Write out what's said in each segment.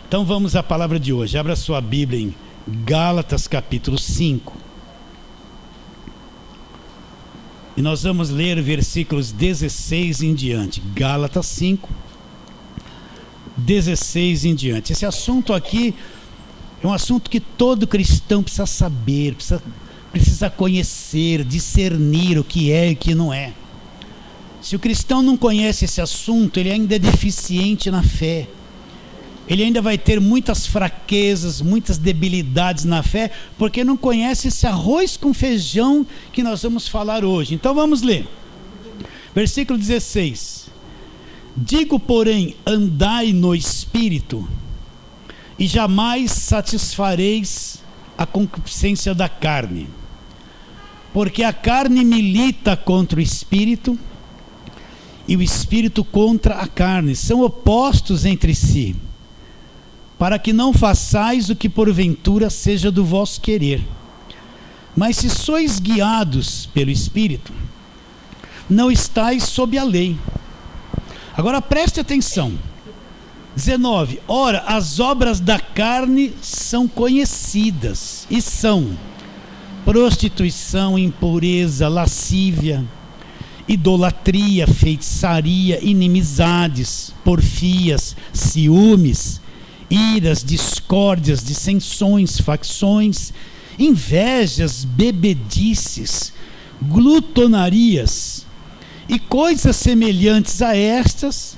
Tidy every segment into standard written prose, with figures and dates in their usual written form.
Então vamos à palavra de hoje. Abra sua Bíblia em Gálatas capítulo 5. E nós vamos ler versículos 16 em diante. Gálatas 5, 16 em diante. Esse assunto aqui é um assunto que todo cristão precisa saber, precisa conhecer, discernir o que é e o que não é. Se o cristão não conhece esse assunto, ele ainda é deficiente na fé. Ele ainda vai ter muitas fraquezas, muitas debilidades na fé, porque não conhece esse arroz com feijão que nós vamos falar hoje. Então vamos ler. Versículo 16. Digo, porém, andai no Espírito, e jamais satisfareis a concupiscência da carne. Porque a carne milita contra o Espírito, e o Espírito contra a carne. São opostos entre si, para que não façais o que porventura seja do vosso querer. Mas se sois guiados pelo Espírito, não estáis sob a lei. Agora preste atenção. 19. Ora, as obras da carne são conhecidas, e são prostituição, impureza, lascívia, idolatria, feitiçaria, inimizades, porfias, ciúmes, iras, discórdias, dissensões, facções, invejas, bebedices, glutonarias e coisas semelhantes a estas,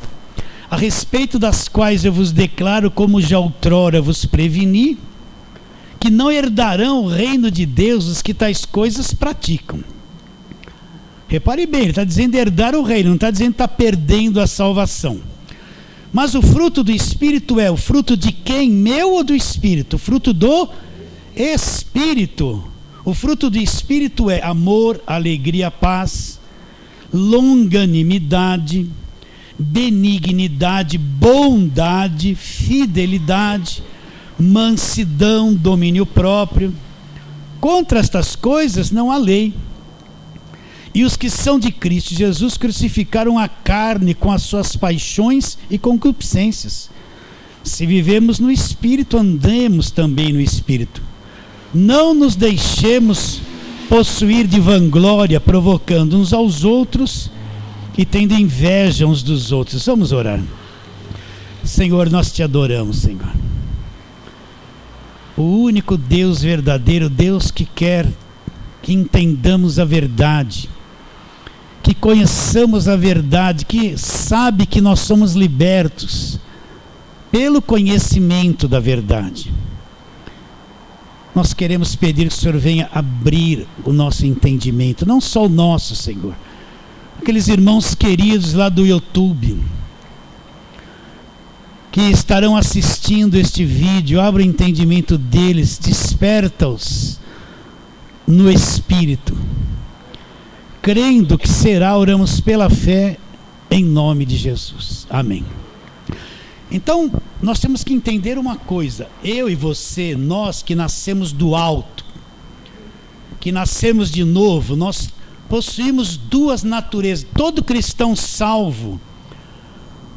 a respeito das quais eu vos declaro, como já outrora vos preveni, que não herdarão o reino de Deus os que tais coisas praticam. Repare bem, ele está dizendo herdar o reino, não está dizendo que está perdendo a salvação. Mas o fruto do Espírito é o fruto de quem? Meu ou do Espírito? O fruto do Espírito. O fruto do Espírito é amor, alegria, paz, longanimidade, benignidade, bondade, fidelidade, mansidão, domínio próprio. Contra estas coisas não há lei. E os que são de Cristo Jesus crucificaram a carne com as suas paixões e concupiscências. Se vivemos no Espírito, andemos também no Espírito. Não nos deixemos possuir de vanglória, provocando uns aos outros e tendo inveja uns dos outros. Vamos orar. Senhor, nós te adoramos, Senhor. O único Deus verdadeiro, Deus que quer que entendamos a verdade, que conheçamos a verdade, que sabe que nós somos libertos pelo conhecimento da verdade. Nós queremos pedir que o Senhor venha abrir o nosso entendimento, não só o nosso, Senhor. Aqueles irmãos queridos lá do YouTube, que estarão assistindo este vídeo, abra o entendimento deles, desperta-os no Espírito. Crendo que será, oramos pela fé, em nome de Jesus. Amém. Então, nós temos que entender uma coisa. Eu e você, nós que nascemos do alto, que nascemos de novo, nós possuímos duas naturezas. Todo cristão salvo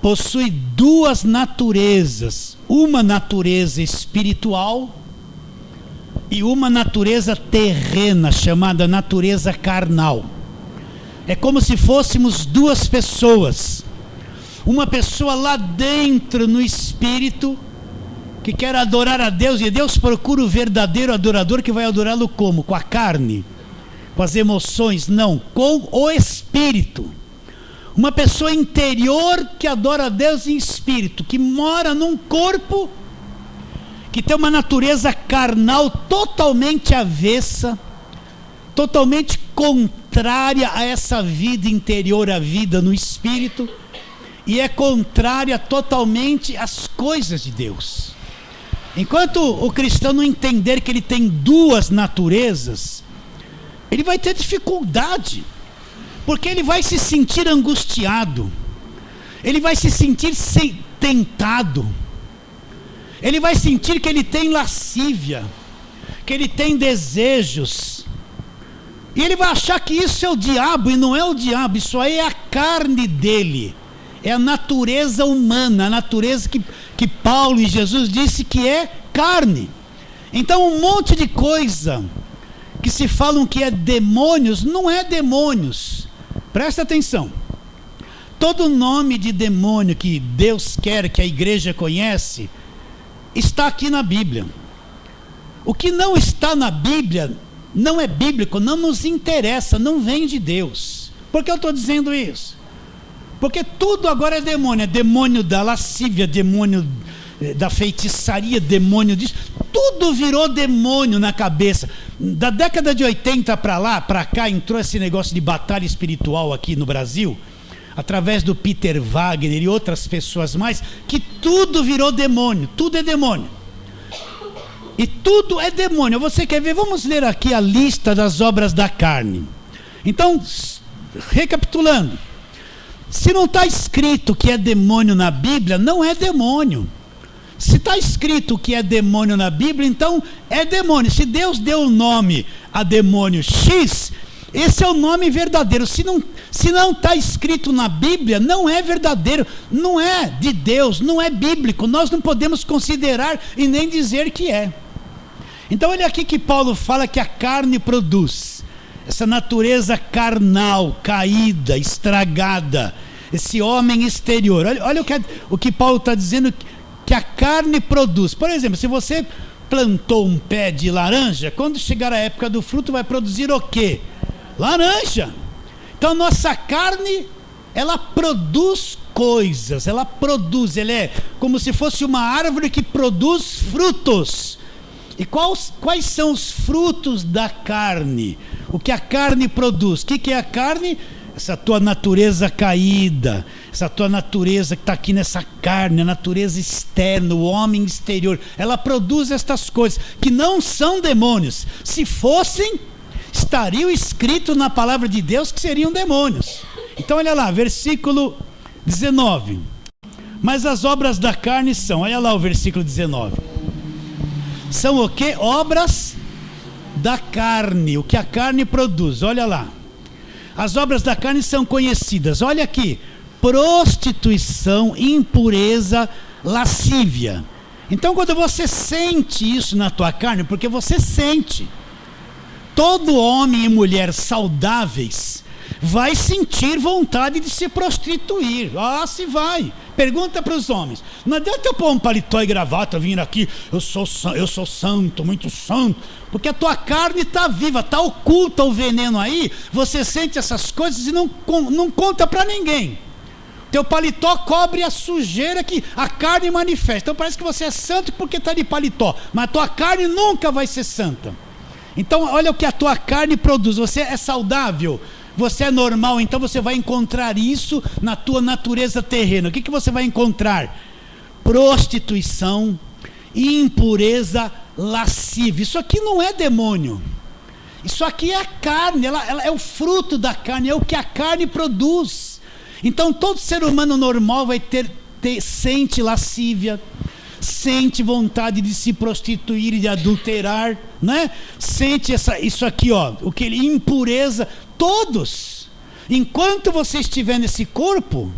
possui duas naturezas. Uma natureza espiritual e uma natureza terrena, chamada natureza carnal. É como se fôssemos duas pessoas. Uma pessoa lá dentro no espírito, que quer adorar a Deus, e Deus procura o verdadeiro adorador, que vai adorá-lo como? Com a carne, com as emoções? Não, com o espírito. Uma pessoa interior que adora a Deus em espírito, que mora num corpo que tem uma natureza carnal totalmente avessa, totalmente contrária a essa vida interior, a vida no Espírito, e é contrária totalmente às coisas de Deus. Enquanto o cristão não entender que ele tem duas naturezas, ele vai ter dificuldade, porque ele vai se sentir angustiado, ele vai se sentir tentado, ele vai sentir que ele tem lascívia, que ele tem desejos, e ele vai achar que isso é o diabo, e não é o diabo, isso aí é a carne dele, é a natureza humana, a natureza que Paulo e Jesus disse que é carne. Então um monte de coisa que se falam que é demônios, não é demônios. Presta atenção. Todo nome de demônio que Deus quer, que a igreja conhece, está aqui na Bíblia. O que não está na Bíblia não é bíblico, não nos interessa, não vem de Deus. Por que eu estou dizendo isso? Porque tudo agora é demônio da lascívia, demônio da feitiçaria, demônio disso, tudo virou demônio na cabeça. Da década de 80 para lá, para cá, entrou esse negócio de batalha espiritual aqui no Brasil, através do Peter Wagner e outras pessoas mais, que tudo virou demônio, tudo é demônio. E tudo é demônio. Você quer ver? Vamos ler aqui a lista das obras da carne. Então, recapitulando, se não está escrito que é demônio na Bíblia, não é demônio. Se está escrito que é demônio na Bíblia, então é demônio. Se Deus deu o nome a demônio X, esse é o nome verdadeiro. Se não está escrito na Bíblia, não é verdadeiro, não é de Deus, não é bíblico. Nós não podemos considerar e nem dizer que é. Então olha aqui que Paulo fala que a carne produz. Essa natureza carnal, caída, estragada, esse homem exterior. Olha o que Paulo está dizendo que a carne produz. Por exemplo, se você plantou um pé de laranja, quando chegar a época do fruto vai produzir o quê? Laranja. Então nossa carne, ela produz coisas, ela é como se fosse uma árvore que produz frutos. E quais são os frutos da carne? O que a carne produz? O que é a carne? Essa tua natureza caída, essa tua natureza que está aqui nessa carne, a natureza externa, o homem exterior, ela produz estas coisas que não são demônios. Se fossem, estariam escrito na palavra de Deus que seriam demônios. Então olha lá, versículo 19. Mas as obras da carne são, olha lá o versículo 19. São o que? Obras da carne, o que a carne produz, olha lá. As obras da carne são conhecidas, olha aqui: prostituição, impureza, lascívia. Então quando você sente isso na tua carne, porque você sente, todo homem e mulher saudáveis vai sentir vontade de se prostituir. Ah, se vai. Pergunta para os homens. Não adianta eu pôr um paletó e gravata, vir aqui, eu sou santo, muito santo, porque a tua carne está viva, está oculta o veneno aí, você sente essas coisas e não conta para ninguém. Teu paletó cobre a sujeira que a carne manifesta. Então parece que você é santo porque está de paletó, mas a tua carne nunca vai ser santa. Então olha o que a tua carne produz. Você é saudável, você é normal, então você vai encontrar isso na tua natureza terrena. O que você vai encontrar? Prostituição, impureza, lascívia. Isso aqui não é demônio. Isso aqui é a carne, ela é o fruto da carne, é o que a carne produz. Então todo ser humano normal vai sente lascívia, sente vontade de se prostituir e de adulterar, né? Sente isso aqui, ó, o que impureza. Todos, enquanto você estiver nesse corpo,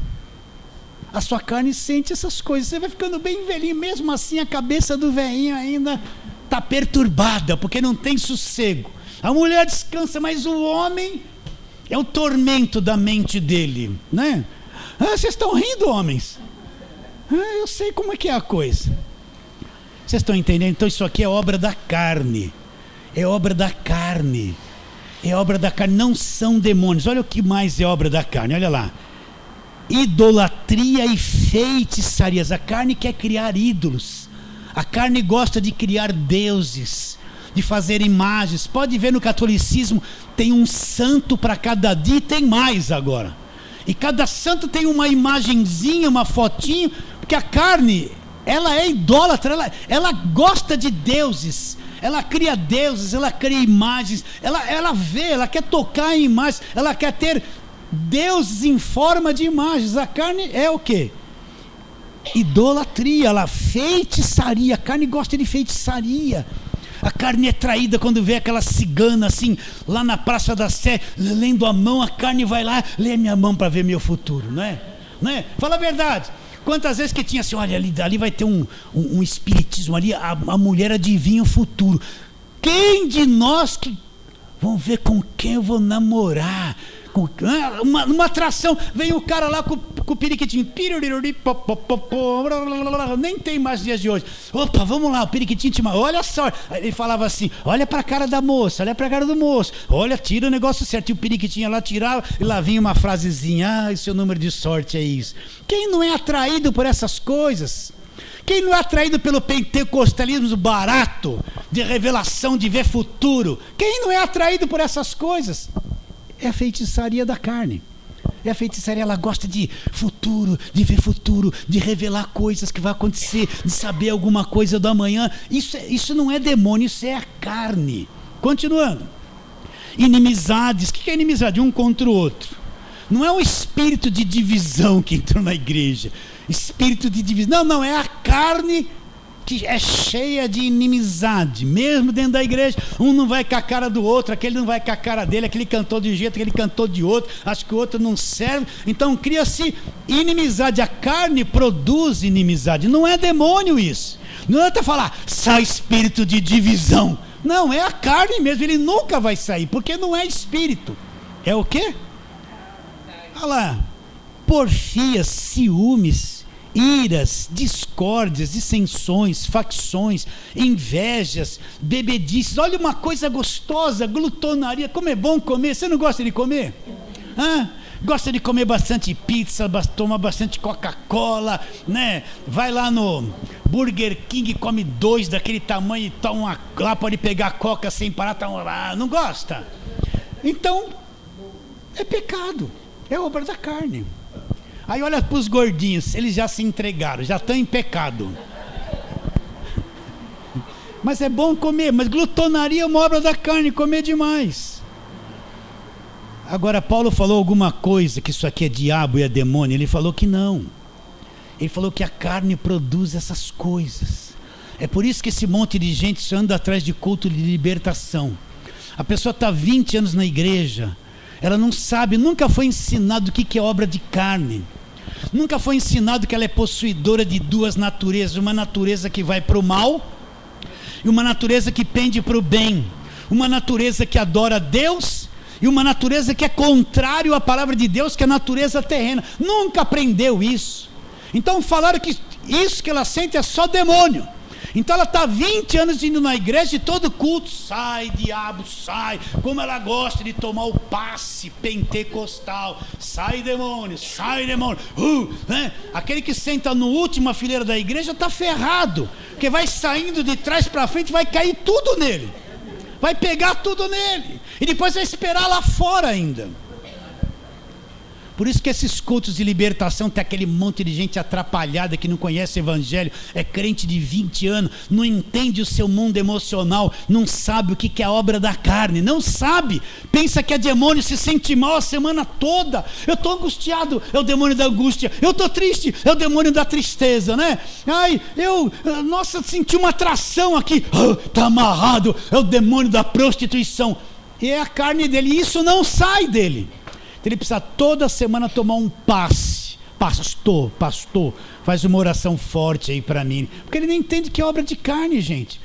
a sua carne sente essas coisas. Você vai ficando bem velhinho, mesmo assim a cabeça do velhinho ainda está perturbada, porque não tem sossego. A mulher descansa, mas o homem é o tormento da mente dele, né? Ah, vocês estão rindo, homens? Ah, eu sei como é que é a coisa. Vocês estão entendendo? Então isso aqui é obra da carne. É obra da carne. É obra da carne, não são demônios. Olha o que mais é obra da carne, olha lá: idolatria e feitiçarias. A carne quer criar ídolos, a carne gosta de criar deuses, de fazer imagens. Pode ver no catolicismo, tem um santo para cada dia, e tem mais agora. E cada santo tem uma imagenzinha, uma fotinho, porque a carne, ela é idólatra, ela gosta de deuses. Ela cria deuses, ela cria imagens, ela vê, ela quer tocar em imagens, ela quer ter deuses em forma de imagens. A carne é o quê? Idolatria, feitiçaria. A carne gosta de feitiçaria. A carne é traída quando vê aquela cigana assim, lá na Praça da Sé, lendo a mão. A carne vai lá, lê minha mão para ver meu futuro, não é? Fala a verdade. Quantas vezes que tinha assim, olha, ali vai ter um espiritismo, ali a mulher adivinha o futuro. Quem de nós que... Vamos ver com quem eu vou namorar. Uma atração, vem o cara lá com o periquitinho, nem tem mais dias de hoje. Opa, vamos lá, o periquitinho, olha só. Ele falava assim, olha pra cara da moça, olha pra cara do moço, olha, tira o negócio certo. E o periquitinho lá tirava, e lá vinha uma frasezinha, seu número de sorte é isso. Quem não é atraído por essas coisas? Quem não é atraído pelo pentecostalismo barato, de revelação, de ver futuro? Quem não é atraído por essas coisas? É a feitiçaria da carne. É a feitiçaria, ela gosta de futuro, de ver futuro, de revelar coisas que vai acontecer, de saber alguma coisa do amanhã. Isso não é demônio, isso é a carne. Continuando. Inimizades. O que é inimizade? Um contra o outro. Não é um espírito de divisão que entrou na igreja. Espírito de divisão. Não, é a carne que é cheia de inimizade, mesmo dentro da igreja. Um não vai com a cara do outro, aquele não vai com a cara dele, aquele cantou de um jeito, aquele cantou de outro, acho que o outro não serve. Então cria-se inimizade. A carne produz inimizade. Não é demônio isso. Não adianta falar, sai espírito de divisão. Não, é a carne mesmo, ele nunca vai sair, porque não é espírito. É o quê? Olha lá, porfias, ciúmes, iras, discórdias, dissensões, facções, invejas, bebedices. Olha uma coisa gostosa, glutonaria. Como é bom comer. Você não gosta de comer? Gosta de comer bastante pizza, toma bastante Coca-Cola, né? Vai lá no Burger King, come 2 daquele tamanho e toma lá, pode pegar Coca sem parar, não gosta? Então, é pecado, é obra da carne. Aí olha para os gordinhos, eles já se entregaram, já estão em pecado. Mas é bom comer, mas glutonaria é uma obra da carne, comer demais. Agora Paulo falou alguma coisa, que isso aqui é diabo e é demônio. Ele falou que não. Ele falou que a carne produz essas coisas. É por isso que esse monte de gente só anda atrás de culto de libertação. A pessoa está 20 anos na igreja, ela não sabe, nunca foi ensinado o que é obra de carne. Nunca foi ensinado que ela é possuidora de 2 naturezas. Uma natureza que vai para o mal e uma natureza que pende para o bem. Uma natureza que adora a Deus e uma natureza que é contrário à palavra de Deus, que é a natureza terrena. Nunca aprendeu isso. Então falaram que isso que ela sente é só demônio. Então ela está 20 anos indo na igreja e todo culto, sai diabo, sai. Como ela gosta de tomar o passe pentecostal. Sai demônio, né? Aquele que senta no última fileira da igreja está ferrado, porque vai saindo de trás para frente, vai cair tudo nele. Vai pegar tudo nele. E depois vai esperar lá fora ainda. Por isso que esses cultos de libertação tem aquele monte de gente atrapalhada que não conhece o evangelho, é crente de 20 anos, não entende o seu mundo emocional, não sabe o que é a obra da carne, não sabe, pensa que é demônio, se sente mal a semana toda. Eu estou angustiado, é o demônio da angústia. Eu estou triste, é o demônio da tristeza, né? Nossa, senti uma atração aqui, está amarrado, é o demônio da prostituição. E é a carne dele, e isso não sai dele. Ele precisa toda semana tomar um passe. Pastor, faz uma oração forte aí para mim. Porque ele não entende que é obra de carne, gente.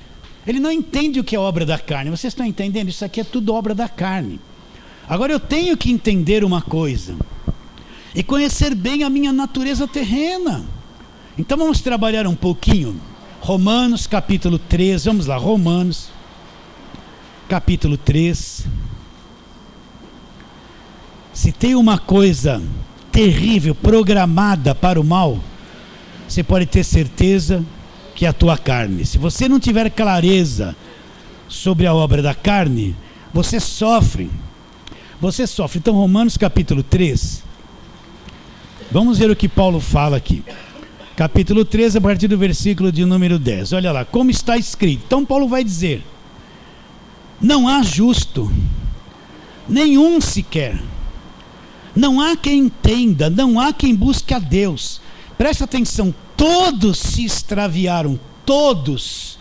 Ele não entende o que é obra da carne. Vocês estão entendendo? Isso aqui é tudo obra da carne. Agora eu tenho que entender uma coisa. E conhecer bem a minha natureza terrena. Então vamos trabalhar um pouquinho. Romanos capítulo 3. Vamos lá, Romanos capítulo 3. Se tem uma coisa terrível, programada para o mal, você pode ter certeza que é a tua carne. Se você não tiver clareza sobre a obra da carne, você sofre. Então Romanos capítulo 3, vamos ver o que Paulo fala aqui. Capítulo 3, a partir do versículo de número 10. Olha lá, como está escrito. Então Paulo vai dizer: não há justo, nenhum sequer. Não há quem entenda, não há quem busque a Deus. Presta atenção, todos se extraviaram, todos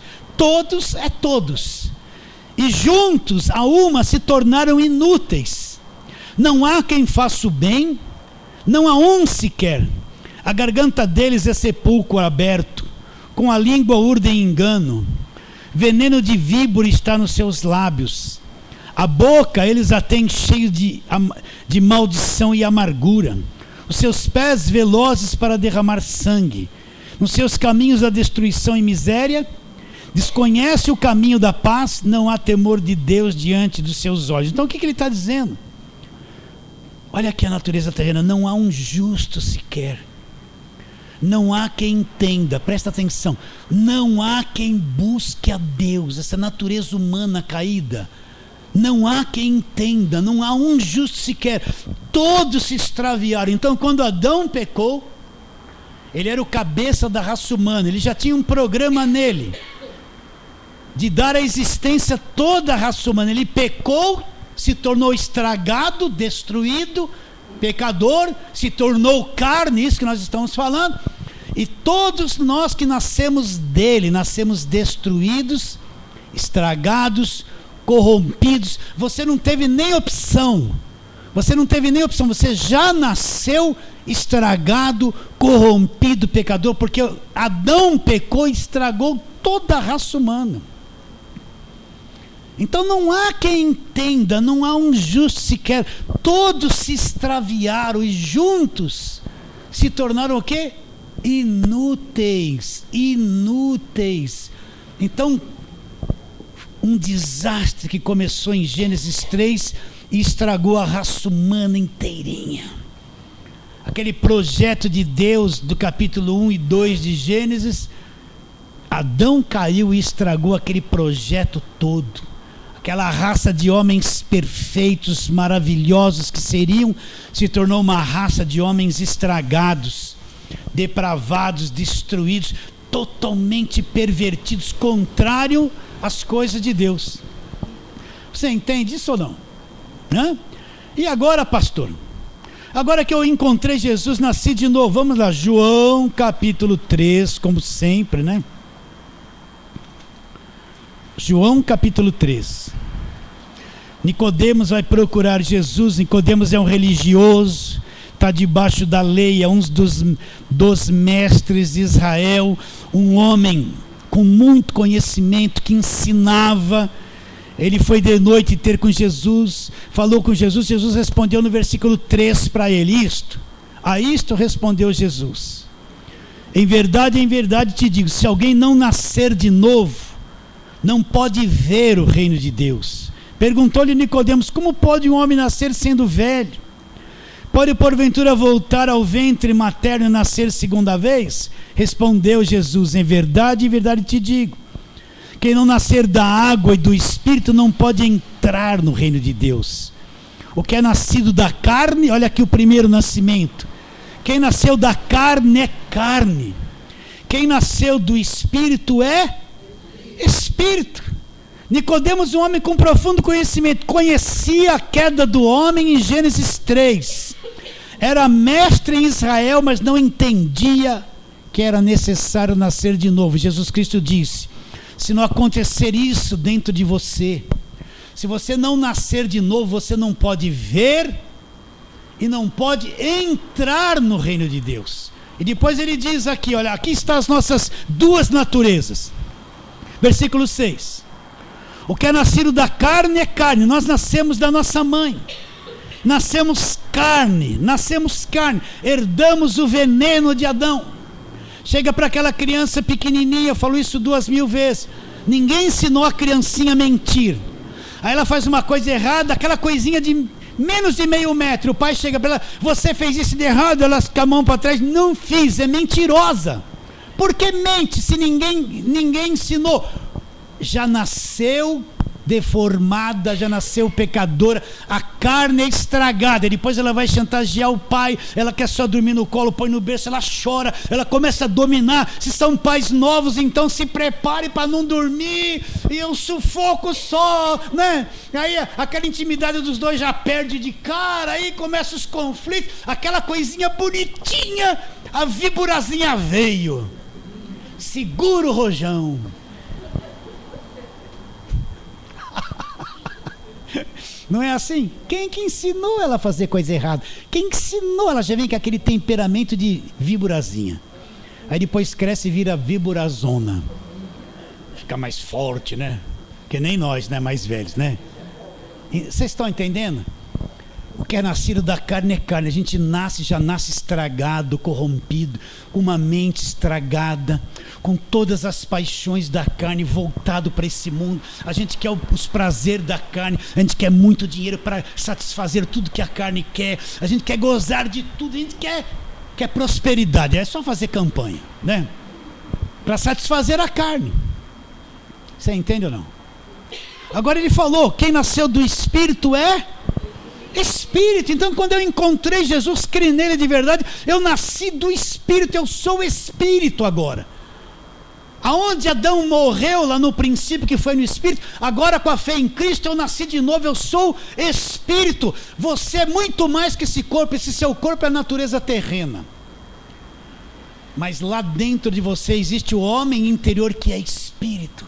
é todos. E juntos a uma se tornaram inúteis. Não há quem faça o bem, não há um sequer. A garganta deles é sepulcro aberto, com a língua urdem engano. Veneno de víbora está nos seus lábios. A boca eles a têm cheio de maldição e amargura. Os seus pés velozes para derramar sangue. Nos seus caminhos a destruição e miséria. Desconhece o caminho da paz, não há temor de Deus diante dos seus olhos. Então o que ele está dizendo? Olha aqui a natureza terrena, não há um justo sequer. Não há quem entenda, presta atenção, não há quem busque a Deus, essa natureza humana caída, não há quem entenda, não há um justo sequer, todos se extraviaram. Então quando Adão pecou, ele era o cabeça da raça humana, ele já tinha um programa nele, de dar a existência a toda a raça humana. Ele pecou, se tornou estragado, destruído, pecador, se tornou carne, isso que nós estamos falando, e todos nós que nascemos dele, nascemos destruídos, estragados, corrompidos. Você não teve nem opção, você já nasceu estragado, corrompido, pecador, porque Adão pecou e estragou toda a raça humana. Então não há quem entenda, não há um justo sequer, todos se extraviaram e juntos se tornaram o quê? Inúteis. Então, um desastre que começou em Gênesis 3 e estragou a raça humana inteirinha. Aquele projeto de Deus do capítulo 1 e 2 de Gênesis, Adão caiu e estragou aquele projeto todo. Aquela raça de homens perfeitos, maravilhosos que seriam, se tornou uma raça de homens estragados, depravados, destruídos, totalmente pervertidos, contrário às coisas de Deus. Você entende isso ou não? Hã? E agora, pastor? Agora que eu encontrei Jesus, nasci de novo. Vamos lá, João capítulo 3, como sempre, né? João capítulo 3. Nicodemos vai procurar Jesus. Nicodemos é um religioso, está debaixo da lei, é um dos mestres de Israel, um homem com muito conhecimento, que ensinava. Ele foi de noite ter com Jesus, falou com Jesus. Jesus respondeu no versículo 3 para ele: a isto respondeu Jesus: em verdade te digo, se alguém não nascer de novo, não pode ver o reino de Deus. Perguntou-lhe Nicodemos: como pode um homem nascer sendo velho? Pode porventura voltar ao ventre materno e nascer segunda vez? Respondeu Jesus: em verdade te digo, quem não nascer da água e do Espírito não pode entrar no reino de Deus. O que é nascido da carne, olha aqui o primeiro nascimento, quem nasceu da carne é carne, quem nasceu do Espírito é Espírito. Nicodemos, um homem com profundo conhecimento, conhecia a queda do homem em Gênesis 3, era mestre em Israel, mas não entendia que era necessário nascer de novo. Jesus Cristo disse: se não acontecer isso dentro de você, se você não nascer de novo, você não pode ver e não pode entrar no reino de Deus. E depois ele diz aqui, olha, aqui estão as nossas duas naturezas. Versículo 6. O que é nascido da carne é carne. Nós nascemos da nossa mãe. Nascemos carne. Herdamos o veneno de Adão. Chega para aquela criança pequenininha, eu falo isso 2000 vezes. Ninguém ensinou a criancinha a mentir. Aí ela faz uma coisa errada, aquela coisinha de menos de meio metro. O pai chega para ela: você fez isso de errado? Ela com a mão para trás: não fiz, é mentirosa. Por que mente se ninguém ensinou? Já nasceu deformada, já nasceu pecadora, a carne é estragada. Depois ela vai chantagear o pai, ela quer só dormir no colo, põe no berço, ela chora, ela começa a dominar. Se são pais novos, então se prepare para não dormir, e um sufoco só, né? Aí aquela intimidade dos dois já perde de cara, aí começam os conflitos, aquela coisinha bonitinha, a víborazinha veio, segura o rojão. Não é assim? Quem que ensinou ela a fazer coisa errada? Quem ensinou? Ela já vem com aquele temperamento de víborazinha. Aí depois cresce e vira víborazona. Fica mais forte, né? Que nem nós, né? Mais velhos, né? Vocês estão entendendo? O que é nascido da carne é carne. A gente já nasce estragado, corrompido, com uma mente estragada, com todas as paixões da carne voltado para esse mundo. A gente quer os prazeres da carne, a gente quer muito dinheiro para satisfazer tudo que a carne quer, a gente quer gozar de tudo, a gente quer prosperidade. É só fazer campanha, né? Para satisfazer a carne. Você entende ou não? Agora ele falou, quem nasceu do Espírito é Espírito. Então quando eu encontrei Jesus, criei nele de verdade, eu nasci do Espírito, eu sou Espírito agora. Aonde Adão morreu lá no princípio, que foi no Espírito, agora com a fé em Cristo eu nasci de novo, eu sou Espírito. Você é muito mais que esse corpo. Esse seu corpo é a natureza terrena, mas lá dentro de você existe o homem interior que é Espírito,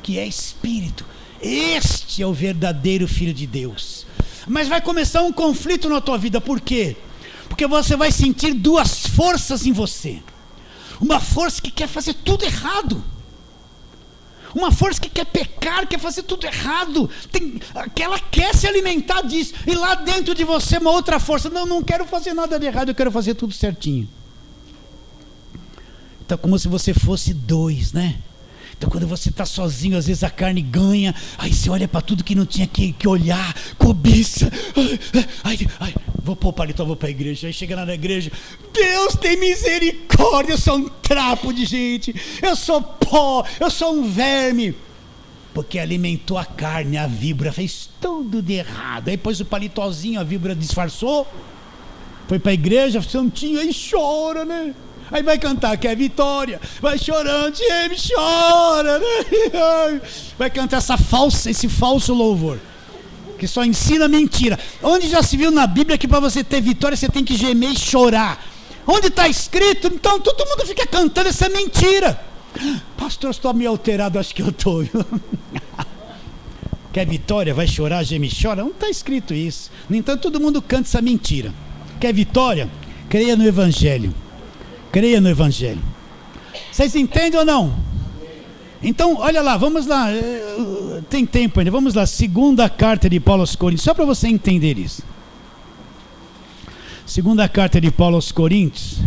que é Espírito. Este é o verdadeiro Filho de Deus. Mas vai começar um conflito na tua vida. Por quê? Porque você vai sentir duas forças em você. Uma força que quer fazer tudo errado, uma força que quer pecar, quer fazer tudo errado, que ela quer se alimentar disso. E lá dentro de você uma outra força, não quero fazer nada de errado, eu quero fazer tudo certinho. Então como se você fosse dois, né? Então quando você está sozinho, às vezes a carne ganha, aí você olha para tudo que não tinha que olhar, cobiça, vou pôr o paletó, vou para a igreja. Aí chega lá na igreja, Deus tem misericórdia, eu sou um trapo de gente, eu sou pó, eu sou um verme, porque alimentou a carne, a víbora, fez tudo de errado. Aí pôs o paletózinho, a víbora disfarçou, foi para a igreja, santinho, aí chora, né? Aí vai cantar, quer vitória, vai chorando, me chora, né? Vai cantar esse falso louvor, que só ensina mentira. Onde já se viu na Bíblia que para você ter vitória você tem que gemer e chorar? Onde está escrito? Então todo mundo fica cantando essa mentira. Pastor, estou meio alterado, acho que eu estou. Quer vitória, vai chorar, geme e chora? Não está escrito isso. No entanto, todo mundo canta essa mentira. Quer vitória? Creia no Evangelho. Creia no Evangelho. Vocês entendem ou não? Então, olha lá, vamos lá. Tem tempo ainda. Vamos lá, segunda carta de Paulo aos Coríntios, só para você entender isso. Segunda carta de Paulo aos Coríntios,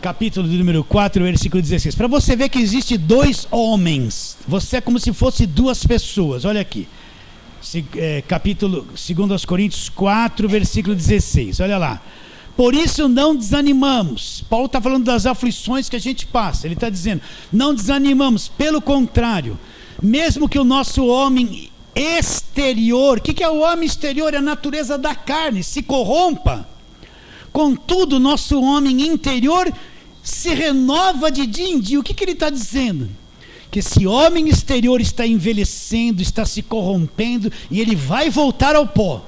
capítulo de número 4, versículo 16. Para você ver que existe dois homens. Você é como se fosse duas pessoas. Olha aqui. Capítulo 2 Coríntios 4, versículo 16, olha lá. Por isso não desanimamos. Paulo está falando das aflições que a gente passa. Ele está dizendo, não desanimamos, pelo contrário, mesmo que o nosso homem exterior, o que é o homem exterior? É a natureza da carne, se corrompa. Contudo, o nosso homem interior se renova de dia em dia. O que ele está dizendo? Que esse homem exterior está envelhecendo, está se corrompendo e ele vai voltar ao pó.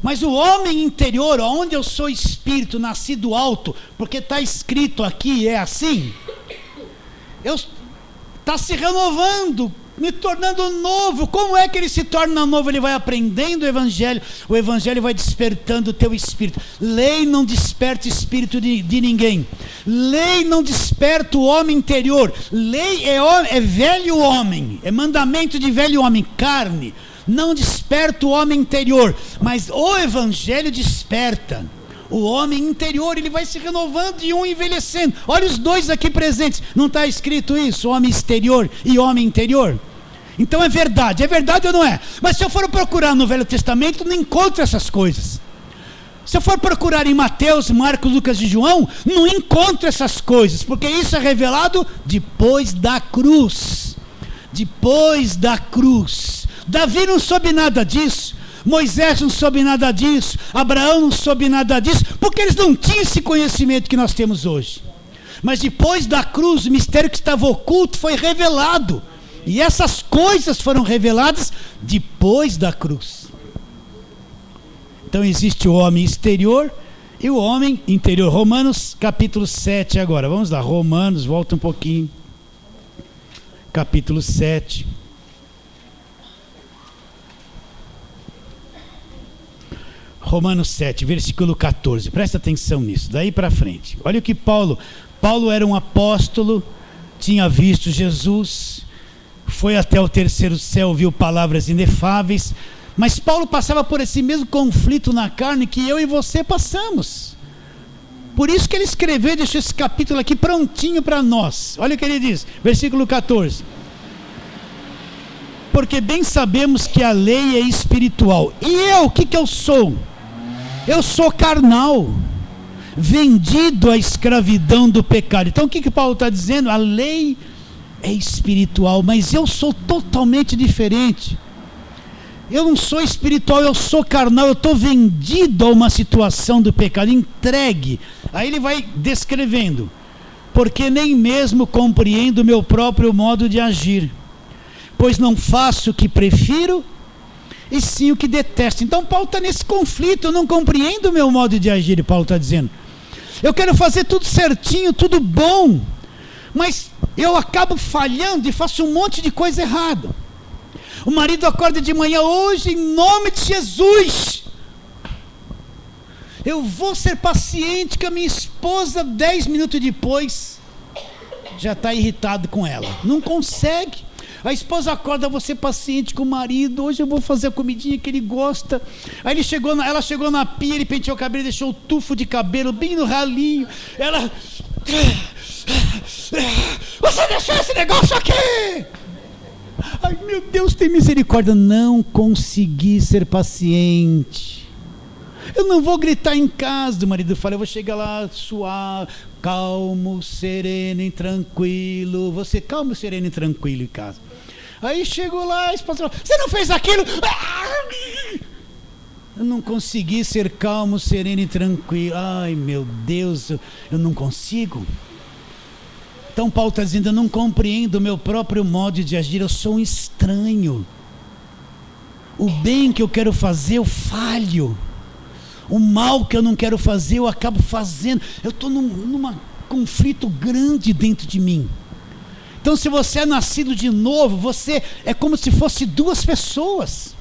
Mas o homem interior, onde eu sou espírito, nasci do alto, porque está escrito aqui, é assim, está se renovando, me tornando novo. Como é que ele se torna novo? Ele vai aprendendo o Evangelho vai despertando o teu espírito. Lei não desperta espírito de ninguém. Lei não desperta o homem interior. Lei é velho homem, é mandamento de velho homem, carne. Não desperta o homem interior, mas o Evangelho desperta o homem interior. Ele vai se renovando e um envelhecendo. Olha os dois aqui presentes, não está escrito isso? Homem exterior e homem interior. Então é verdade ou não é? Mas se eu for procurar no Velho Testamento, não encontro essas coisas. Se eu for procurar em Mateus, Marcos, Lucas e João, não encontro essas coisas, porque isso é revelado depois da cruz. Depois da cruz. Davi não soube nada disso, Moisés não soube nada disso, Abraão não soube nada disso, porque eles não tinham esse conhecimento que nós temos hoje. Mas depois da cruz, o mistério que estava oculto foi revelado, e essas coisas foram reveladas depois da cruz. Então existe o homem exterior e o homem interior. Romanos capítulo 7 agora, vamos lá, Romanos, volta um pouquinho. capítulo 7. Romanos 7, versículo 14. Presta atenção nisso, daí para frente. Olha o que Paulo era um apóstolo, tinha visto Jesus, foi até o terceiro céu, viu palavras inefáveis, mas Paulo passava por esse mesmo conflito na carne que eu e você passamos. Por isso que ele escreveu, deixou esse capítulo aqui prontinho para nós. Olha o que ele diz, versículo 14. Porque bem sabemos que a lei é espiritual. E eu, o que eu sou? Eu sou carnal, vendido à escravidão do pecado. Então o que Paulo está dizendo? A lei é espiritual, mas eu sou totalmente diferente. Eu não sou espiritual, eu sou carnal, eu estou vendido a uma situação do pecado, entregue. Aí ele vai descrevendo: porque nem mesmo compreendo o meu próprio modo de agir, pois não faço o que prefiro, e sim o que detesto. Então Paulo está nesse conflito, eu não compreendo o meu modo de agir, Paulo está dizendo. Eu quero fazer tudo certinho, tudo bom, mas eu acabo falhando e faço um monte de coisa errada. O marido acorda de manhã: hoje, em nome de Jesus, eu vou ser paciente com a minha esposa. 10 minutos depois, já está irritado com ela, não consegue. A esposa acorda: vou ser paciente com o marido, hoje eu vou fazer a comidinha que ele gosta. Aí ela chegou na pia, ele penteou o cabelo, deixou o tufo de cabelo bem no ralinho. Ela: você deixou esse negócio aqui? Ai, meu Deus, tem misericórdia. Não consegui ser paciente. Eu não vou gritar em casa. O marido fala: eu vou chegar lá suave, calmo, sereno e tranquilo. Você calmo, sereno e tranquilo em casa. Aí chegou lá, a esposa falou: você não fez aquilo? Eu não consegui ser calmo, sereno e tranquilo. Ai, meu Deus, eu não consigo. Então Paulo está dizendo: eu não compreendo o meu próprio modo de agir, eu sou um estranho. O bem que eu quero fazer, eu falho. O mal que eu não quero fazer, eu acabo fazendo. Eu estou num conflito grande dentro de mim. Então, se você é nascido de novo, você é como se fosse duas pessoas.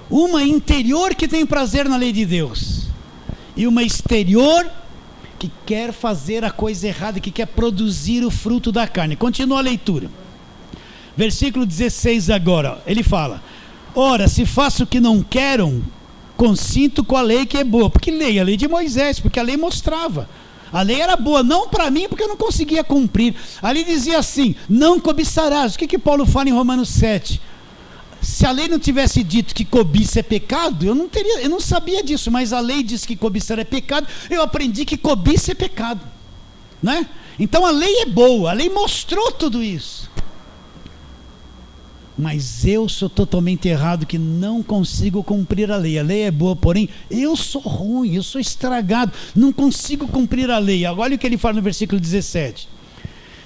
Uma interior que tem prazer na lei de Deus, e uma exterior que quer fazer a coisa errada, que quer produzir o fruto da carne. Continua a leitura. Versículo 16 agora, ele fala: ora, se faço o que não quero, consinto com a lei que é boa. Porque lei, a lei de Moisés, porque a lei mostrava. A lei era boa, não para mim, porque eu não conseguia cumprir. Ali dizia assim: não cobiçarás. O que Paulo fala em Romanos 7? Se a lei não tivesse dito que cobiça é pecado, eu não sabia disso, mas a lei diz que cobiçar é pecado, eu aprendi que cobiça é pecado, né? Então a lei é boa, a lei mostrou tudo isso. Mas eu sou totalmente errado, que não consigo cumprir a lei. A lei é boa, porém eu sou ruim, eu sou estragado, não consigo cumprir a lei. Agora olha o que ele fala no versículo 17: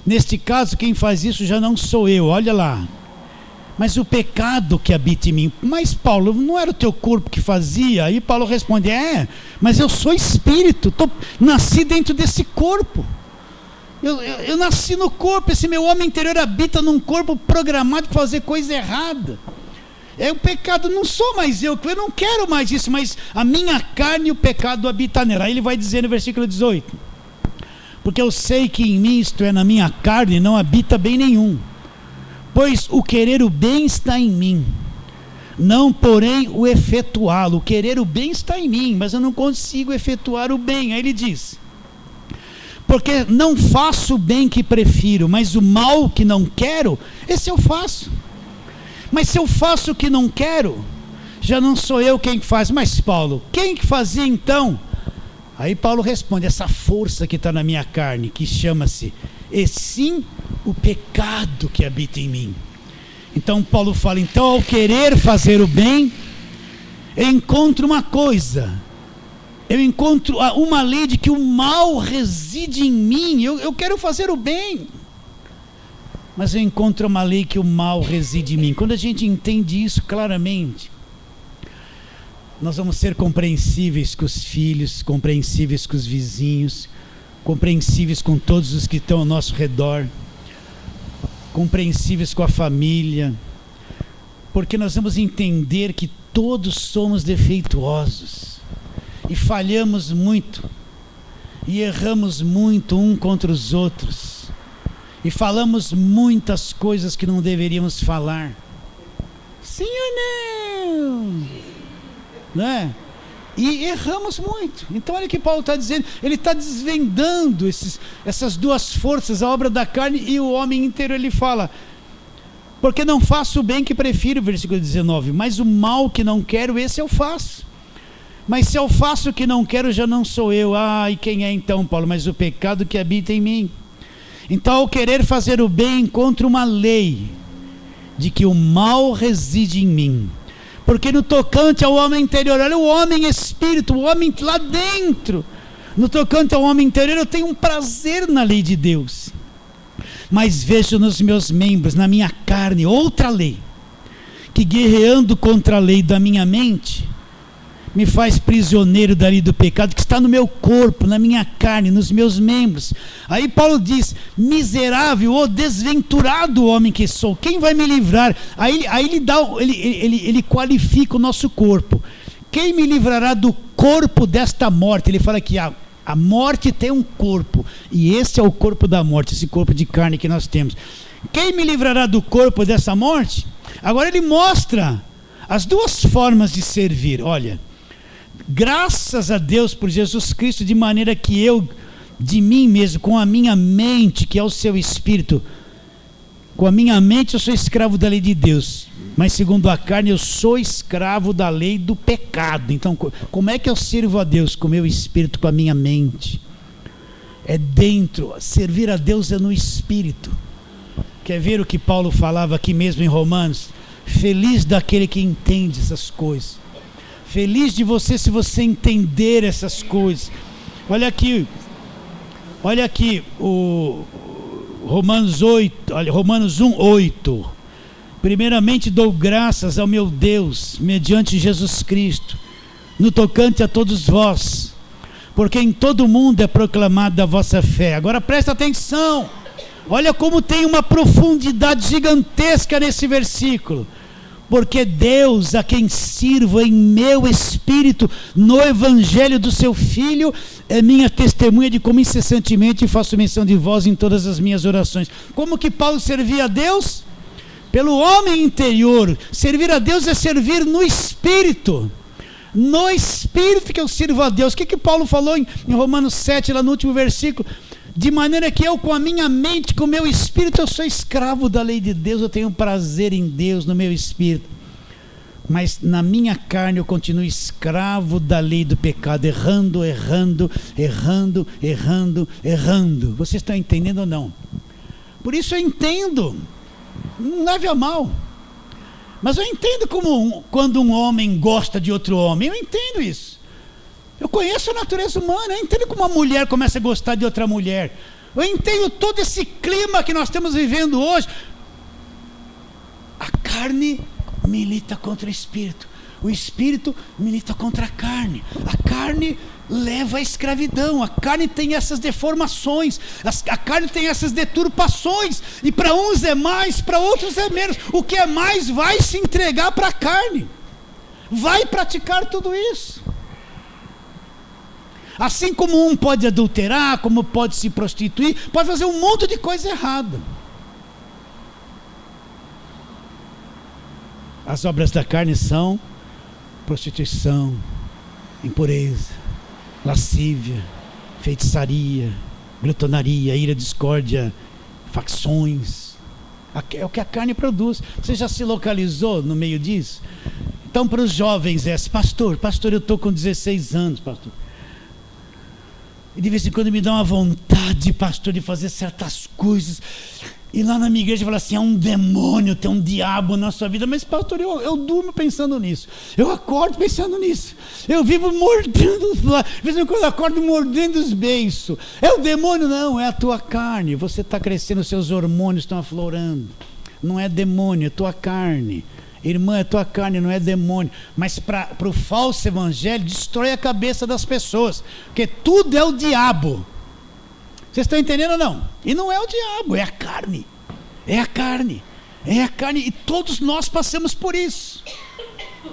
neste caso quem faz isso já não sou eu, olha lá, mas o pecado que habita em mim. Mas Paulo, não era o teu corpo que fazia? Aí Paulo responde: mas eu sou espírito, nasci dentro desse corpo. Eu nasci no corpo, esse meu homem interior habita num corpo programado para fazer coisa errada. É o pecado, não sou mais eu não quero mais isso, mas a minha carne e o pecado habita nela. Aí ele vai dizer no versículo 18: porque eu sei que em mim, isto é, na minha carne, não habita bem nenhum, pois o querer o bem está em mim, não porém o efetuá-lo. O querer o bem está em mim, mas eu não consigo efetuar o bem. Aí ele diz: porque não faço o bem que prefiro, mas o mal que não quero, esse eu faço. Mas se eu faço o que não quero, já não sou eu quem faz. Mas Paulo, quem que fazia então? Aí Paulo responde: essa força que está na minha carne, que chama-se, e sim, o pecado que habita em mim. Então Paulo fala: então ao querer fazer o bem, eu encontro uma coisa, eu encontro uma lei de que o mal reside em mim. Eu quero fazer o bem, mas eu encontro uma lei que o mal reside em mim. Quando a gente entende isso claramente, nós vamos ser compreensíveis com os filhos, compreensíveis com os vizinhos, compreensíveis com todos os que estão ao nosso redor. compreensíveis com a família, porque nós vamos entender que todos somos defeituosos e falhamos muito e erramos muito um contra os outros e falamos muitas coisas que não deveríamos falar. Sim ou não? Não é? E erramos muito. Então olha o que Paulo está dizendo. Ele está desvendando essas duas forças, a obra da carne e o homem interior. Ele fala: porque não faço o bem que prefiro, versículo 19, mas o mal que não quero, esse eu faço. Mas se eu faço o que não quero, já não sou eu. E quem é então, Paulo? Mas o pecado que habita em mim. Então, ao querer fazer o bem, encontro uma lei de que o mal reside em mim. Porque no tocante ao homem interior, olha o homem espírito, o homem lá dentro, no tocante ao homem interior, eu tenho um prazer na lei de Deus, mas vejo nos meus membros, na minha carne, outra lei, que guerreando contra a lei da minha mente, me faz prisioneiro da lei do pecado que está no meu corpo, na minha carne, nos meus membros. Aí Paulo diz: miserável ou desventurado homem que sou, quem vai me livrar? Aí ele qualifica o nosso corpo. Quem me livrará do corpo desta morte? Ele fala que a morte tem um corpo, e esse é o corpo da morte, esse corpo de carne que nós temos. Quem me livrará do corpo dessa morte? Agora ele mostra as duas formas de servir. Olha, graças a Deus por Jesus Cristo, de maneira que eu, de mim mesmo, com a minha mente, que é o seu espírito, com a minha mente eu sou escravo da lei de Deus, mas segundo a carne eu sou escravo da lei do pecado. Então como é que eu sirvo a Deus? Com o meu espírito, com a minha mente. É dentro, servir a Deus é no espírito. Quer ver o que Paulo falava aqui mesmo em Romanos? Feliz daquele que entende essas coisas. Feliz de você se você entender essas coisas. Olha aqui o Romanos 1:8. Primeiramente dou graças ao meu Deus, mediante Jesus Cristo, no tocante a todos vós, porque em todo o mundo é proclamada a vossa fé. Agora presta atenção, olha como tem uma profundidade gigantesca nesse versículo. Porque Deus, a quem sirvo em meu espírito no evangelho do seu Filho, é minha testemunha de como incessantemente faço menção de vós em todas as minhas orações. Como que Paulo servia a Deus? Pelo homem interior. Servir a Deus é servir no espírito. No espírito que eu sirvo a Deus. O que Paulo falou em Romanos 7, lá no último versículo? De maneira que eu, com a minha mente, com o meu espírito, eu sou escravo da lei de Deus, eu tenho prazer em Deus, no meu espírito. Mas na minha carne eu continuo escravo da lei do pecado, errando. Vocês estão entendendo ou não? Por isso eu entendo, não leve a mal, mas eu entendo quando um homem gosta de outro homem, eu entendo isso. Eu conheço a natureza humana, eu entendo como uma mulher começa a gostar de outra mulher. Eu entendo todo esse clima que nós estamos vivendo hoje. A carne milita contra o espírito. O espírito milita contra a carne. A carne leva à escravidão. A carne tem essas deformações. A carne tem essas deturpações. E para uns é mais, para outros é menos. O que é mais vai se entregar para a carne. Vai praticar tudo isso. Assim como um pode adulterar, como pode se prostituir, pode fazer um monte de coisa errada. As obras da carne são prostituição, impureza, lascívia, feitiçaria, glutonaria, ira, discórdia, facções. É o que a carne produz. Você já se localizou no meio disso? Então, para os jovens pastor, eu estou com 16 anos, pastor. E de vez em quando me dá uma vontade, pastor, de fazer certas coisas. E lá na minha igreja fala assim: é um demônio, tem um diabo na sua vida. Mas pastor, eu durmo pensando nisso. Eu acordo pensando nisso. Eu vivo mordendo. De vez em quando eu acordo mordendo os beiços. É o demônio? Não, é a tua carne. Você está crescendo, os seus hormônios estão aflorando. Não é demônio, é tua carne. Irmã, é tua carne, não é demônio. Mas para o falso evangelho, destrói a cabeça das pessoas. Porque tudo é o diabo. Vocês estão entendendo ou não? E não é o diabo, é a carne. É a carne. É a carne, e todos nós passamos por isso.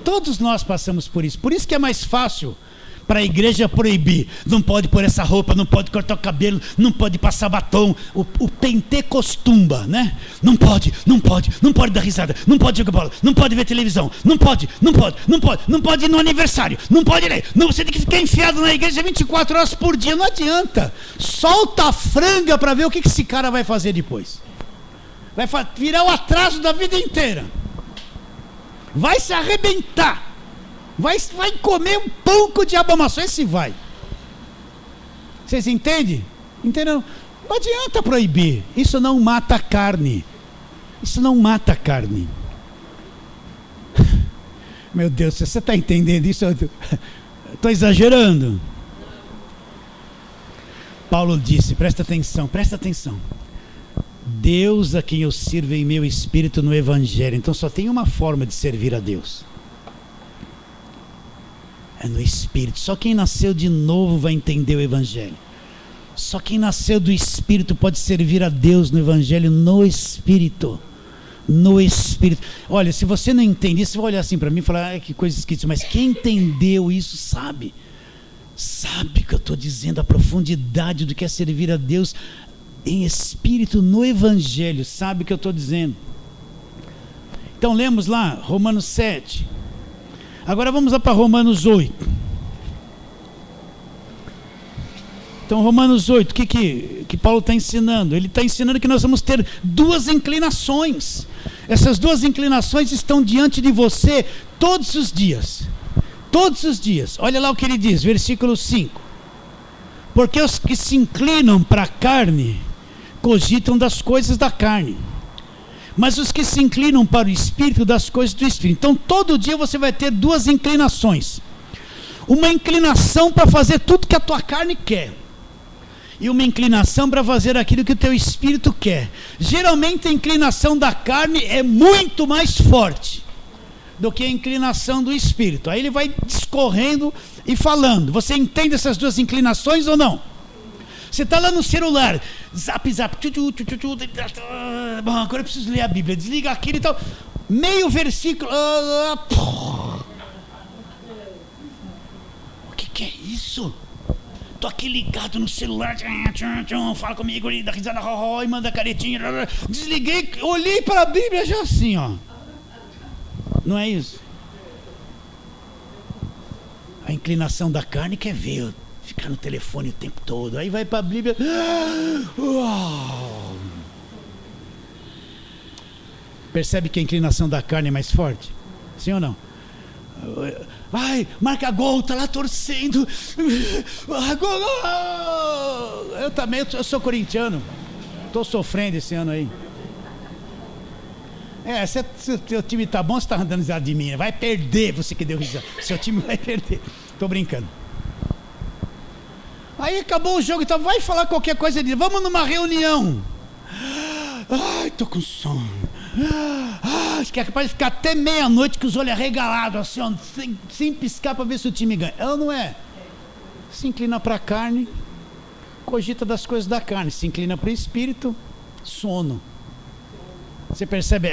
Todos nós passamos por isso. Por isso que é mais fácil para a igreja proibir. Não pode pôr essa roupa, não pode cortar o cabelo, não pode passar batom. O pentecostumba, né? Não pode dar risada, não pode jogar bola, não pode ver televisão, não pode ir no aniversário, não pode ler. Não, você tem que ficar enfiado na igreja 24 horas por dia. Não adianta. Solta a franga para ver o que esse cara vai fazer depois. Vai virar o atraso da vida inteira. Vai se arrebentar. Vai comer um pão com o diabo amassou. Esse vai. Vocês entendem? Entenderam? Não adianta proibir. Isso não mata a carne. Isso não mata a carne. Meu Deus, você está entendendo isso? Estou exagerando. Paulo disse, presta atenção. Deus a quem eu sirvo em meu espírito no Evangelho. Então só tem uma forma de servir a Deus. É no espírito. Só quem nasceu de novo vai entender o Evangelho. Só quem nasceu do espírito pode servir a Deus no Evangelho no espírito. No espírito. Olha, se você não entende isso, você vai olhar assim para mim e falar, que coisa esquisita. Mas quem entendeu isso sabe. Sabe que eu estou dizendo a profundidade do que é servir a Deus em espírito no Evangelho. Sabe o que eu estou dizendo? Então lemos lá Romanos 7. Agora vamos lá para Romanos 8. Então Romanos 8, o que Paulo está ensinando? Ele está ensinando que nós vamos ter duas inclinações. Essas duas inclinações estão diante de você todos os dias. Todos os dias. Olha lá o que ele diz, versículo 5. Porque os que se inclinam para a carne cogitam das coisas da carne, mas os que se inclinam para o Espírito, das coisas do Espírito. Então todo dia você vai ter duas inclinações. Uma inclinação para fazer tudo que a tua carne quer, e uma inclinação para fazer aquilo que o teu Espírito quer. Geralmente a inclinação da carne é muito mais forte do que a inclinação do Espírito. Aí ele vai discorrendo e falando. Você entende essas duas inclinações ou não? Você está lá no celular, zap, bom, agora eu preciso ler a Bíblia, desliga aquilo e tal, meio versículo, o que é isso? Estou aqui ligado no celular, fala comigo, dá risada, e manda caretinha, desliguei, olhei para a Bíblia já assim, ó. Não é isso? A inclinação da carne quer ver, ficar no telefone o tempo todo. Aí vai para a Bíblia. Percebe que a inclinação da carne é mais forte? Sim ou não? Vai, marca gol, tá lá torcendo. Eu também, eu sou corintiano. Estou sofrendo esse ano aí. Se o teu time tá bom, você tá dando risada de mim. Vai perder, você que deu risada. Seu time vai perder. Tô brincando. Aí acabou o jogo, então vai falar qualquer coisa de vamos numa reunião. Ai, tô com sono. Acho que é capaz de ficar até meia-noite com os olhos arregalados, assim, ó, sem piscar para ver se o time ganha. Ela não é. Se inclina para a carne, cogita das coisas da carne. Se inclina para o espírito, sono. Você percebe?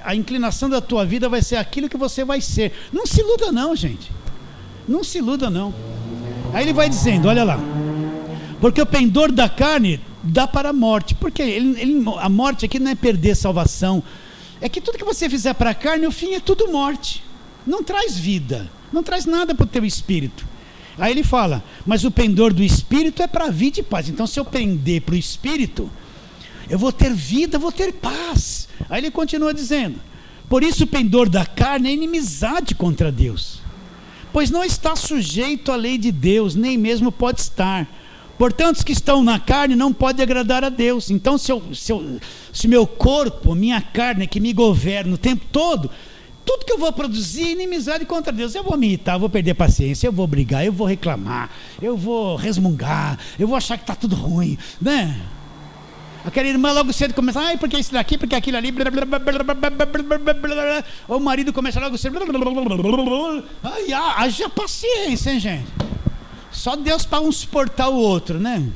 A inclinação da tua vida vai ser aquilo que você vai ser. Não se iluda não, gente. Não se iluda não. Aí ele vai dizendo, olha lá. Porque o pendor da carne dá para a morte. Porque a morte aqui não é perder salvação. É que tudo que você fizer para a carne, o fim é tudo morte. Não traz vida. Não traz nada para o teu espírito. Aí ele fala, mas o pendor do espírito é para vida e paz. Então se eu pender para o espírito, eu vou ter vida, vou ter paz. Aí ele continua dizendo, por isso o pendor da carne é inimizade contra Deus, pois não está sujeito à lei de Deus, nem mesmo pode estar. Portanto, os que estão na carne não podem agradar a Deus. Então se meu corpo, minha carne que me governa o tempo todo, tudo que eu vou produzir é inimizade contra Deus. Eu vou me irritar, eu vou perder a paciência, eu vou brigar, eu vou reclamar, eu vou resmungar, eu vou achar que está tudo ruim, né? Aquela irmã logo cedo começa, porque isso daqui, porque aquilo ali, ou o marido começa logo cedo, haja paciência, hein, gente? Só Deus para um suportar o outro, né?